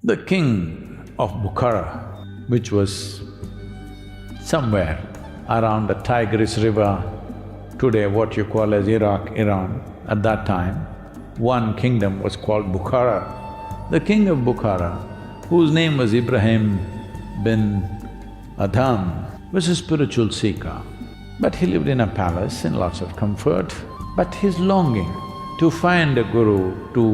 The king of Bukhara, which was somewhere around the Tigris River, today what you call as Iraq, Iran, at that time, one kingdom was called Bukhara. The king of Bukhara, whose name was Ibrahim bin Adham, was a spiritual seeker. But he lived in a palace in lots of comfort. But his longing to find a guru, to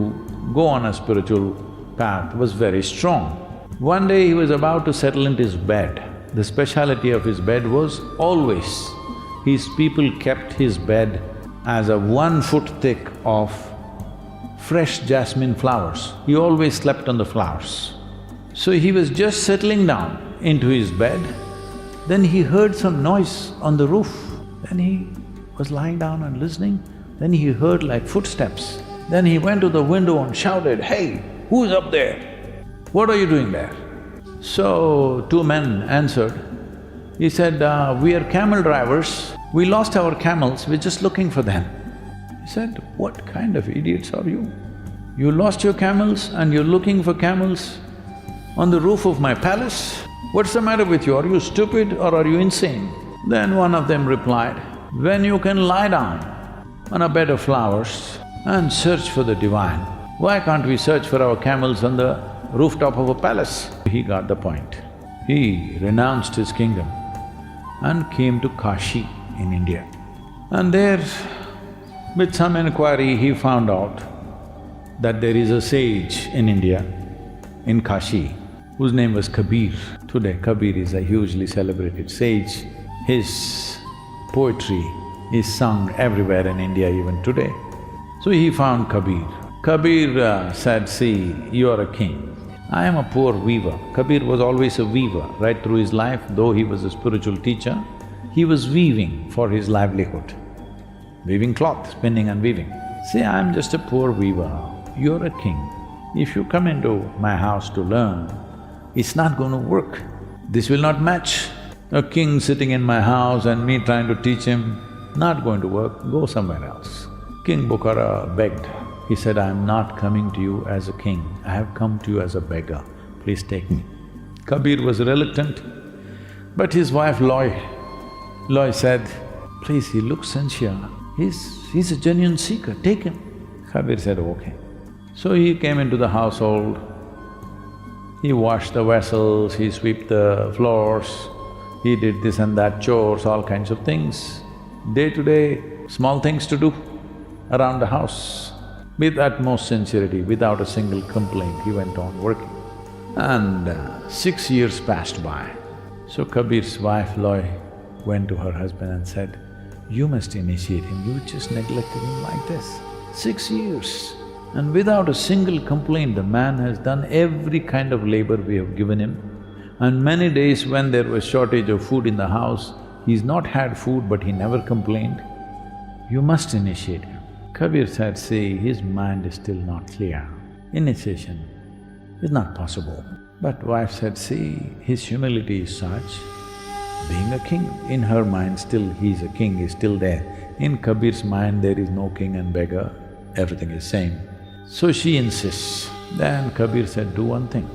go on a spiritual path was very strong. One day he was about to settle into his bed. The speciality of his bed was always, his people kept his bed as a 1 foot thick of fresh jasmine flowers. He always slept on the flowers. So he was just settling down into his bed, then he heard some noise on the roof. Then he was lying down and listening, then he heard like footsteps. Then he went to the window and shouted, "Hey, who's up there? What are you doing there?" So, 2 men answered. He said, "We are camel drivers. We lost our camels, we're just looking for them." He said, "What kind of idiots are you? You lost your camels and you're looking for camels on the roof of my palace? What's the matter with you? Are you stupid or are you insane?" Then one of them replied, "When you can lie down on a bed of flowers and search for the divine, why can't we search for our camels on the rooftop of a palace?" He got the point. He renounced his kingdom and came to Kashi in India. And there, with some inquiry, he found out that there is a sage in India, in Kashi, whose name was Kabir. Today, Kabir is a hugely celebrated sage. His poetry is sung everywhere in India even today. So he found Kabir. Kabir said, "See, you are a king. I am a poor weaver." Kabir was always a weaver right through his life, though he was a spiritual teacher, he was weaving for his livelihood, weaving cloth, spinning and weaving. "See, I am just a poor weaver, you're a king. If you come into my house to learn, it's not going to work. This will not match. A king sitting in my house and me trying to teach him, not going to work, go somewhere else." King Bukhara begged. He said, "I am not coming to you as a king, I have come to you as a beggar, please take me." Kabir was reluctant, but his wife Loy said, "Please, he looks sincere, he's a genuine seeker, take him." Kabir said, "Okay." So he came into the household, he washed the vessels, he swept the floors, he did this and that chores, all kinds of things. Day to day, small things to do around the house. With utmost sincerity, without a single complaint, he went on working. And 6 years passed by. So Kabir's wife Loy went to her husband and said, "You must initiate him, you just neglected him like this. 6 years. And without a single complaint, the man has done every kind of labor we have given him. And many days when there was shortage of food in the house, he's not had food but he never complained. You must initiate him." Kabir said, "See, his mind is still not clear. Initiation is not possible." But wife said, "See, his humility is such, being a king, in her mind still he's a king, is still there. In Kabir's mind there is no king and beggar, everything is same." So she insists. Then Kabir said, "Do one thing,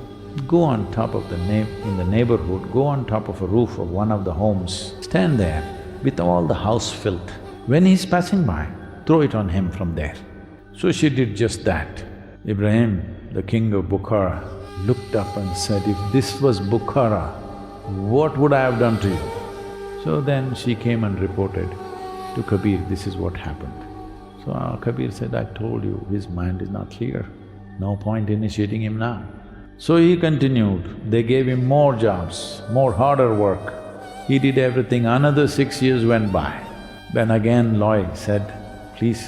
go on top of in the neighborhood, go on top of a roof of one of the homes, stand there with all the house filth. When he's passing by, throw it on him from there." So she did just that. Ibrahim, the king of Bukhara, looked up and said, "If this was Bukhara, what would I have done to you?" So then she came and reported to Kabir, "This is what happened." So Kabir said, "I told you, his mind is not clear, no point initiating him now." So he continued, they gave him more jobs, more harder work. He did everything, another 6 years went by. Then again Loy said, "Please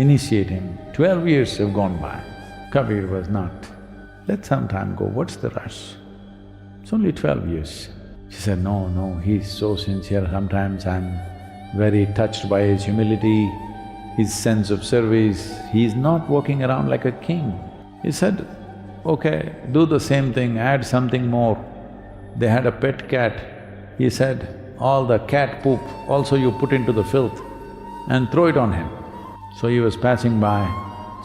initiate him." 12 years have gone by. Kabir was not, "Let some time go, what's the rush? It's only 12 years. She said, "No, he's so sincere, sometimes I'm very touched by his humility, his sense of service, he's not walking around like a king." He said, "Okay, do the same thing, add something more." They had a pet cat. He said, "All the cat poop also you put into the filth and throw it on him." So he was passing by,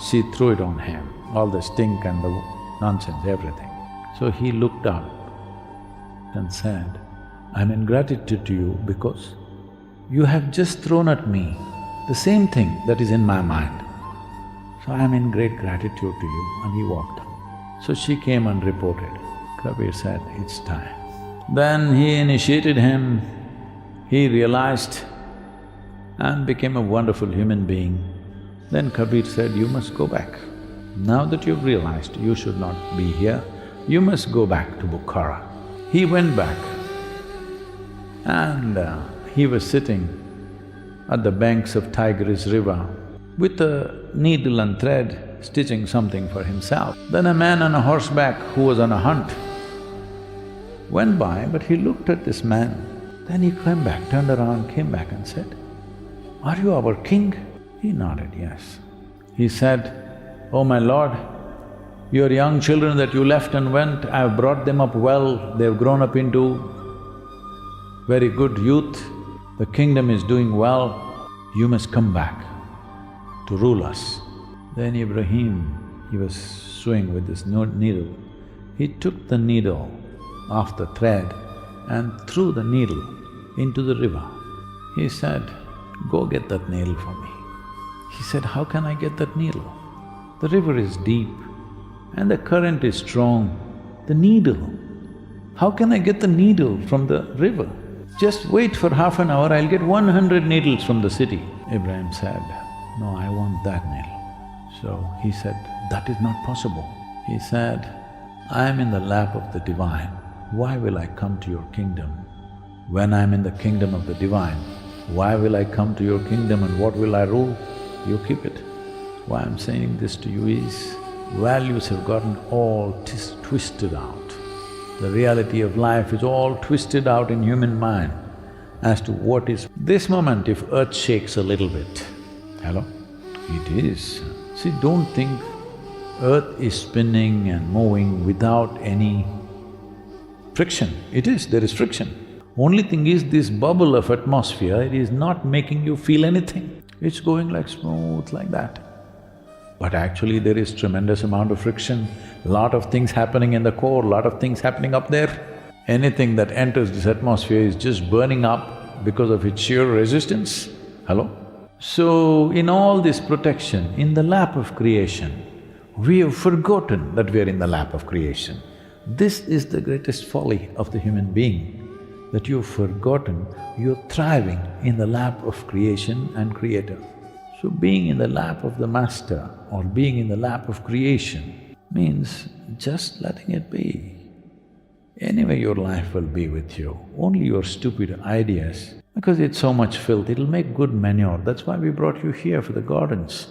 she threw it on him, all the stink and the nonsense, everything. So he looked up and said, I'm in gratitude to you because you have just thrown at me the same thing that is in my mind. So I am in great gratitude to you, and he walked on. So she came and reported. Kabir said, it's time. Then he initiated him, he realized and became a wonderful human being. Then Kabir said, you must go back. Now that you've realized you should not be here, you must go back to Bukhara. He went back and he was sitting at the banks of Tigris river with a needle and thread, stitching something for himself. Then a man on a horseback who was on a hunt went by, but he looked at this man. Then he came back, turned around, came back and said, are you our king? He nodded, yes. He said, oh my lord, your young children that you left and went, I've brought them up well, they've grown up into very good youth, the kingdom is doing well, you must come back to rule us. Then Ibrahim, he was sewing with this needle, he took the needle off the thread and threw the needle into the river. He said, go get that needle for me. He said, how can I get that needle? The river is deep and the current is strong. The needle, how can I get the needle from the river? Just wait for half an hour, I'll get 100 needles from the city. Ibrahim said, no, I want that needle. So he said, that is not possible. He said, I am in the lap of the divine, why will I come to your kingdom? When I'm in the kingdom of the divine, why will I come to your kingdom and what will I rule? You keep it. Why I'm saying this to you is, values have gotten all twisted out. The reality of life is all twisted out in human mind as to what is… This moment, if earth shakes a little bit, hello? It is. See, don't think earth is spinning and moving without any friction. It is, there is friction. Only thing is, this bubble of atmosphere, it is not making you feel anything. It's going like smooth like that. But actually there is tremendous amount of friction, lot of things happening in the core, lot of things happening up there. Anything that enters this atmosphere is just burning up because of its sheer resistance. Hello? So, in all this protection, in the lap of creation, we have forgotten that we are in the lap of creation. This is the greatest folly of the human being, that you've forgotten you're thriving in the lap of creation and creator. So being in the lap of the master or being in the lap of creation means just letting it be. Anyway, your life will be with you, only your stupid ideas, because it's so much filth, it'll make good manure. That's why we brought you here for the gardens.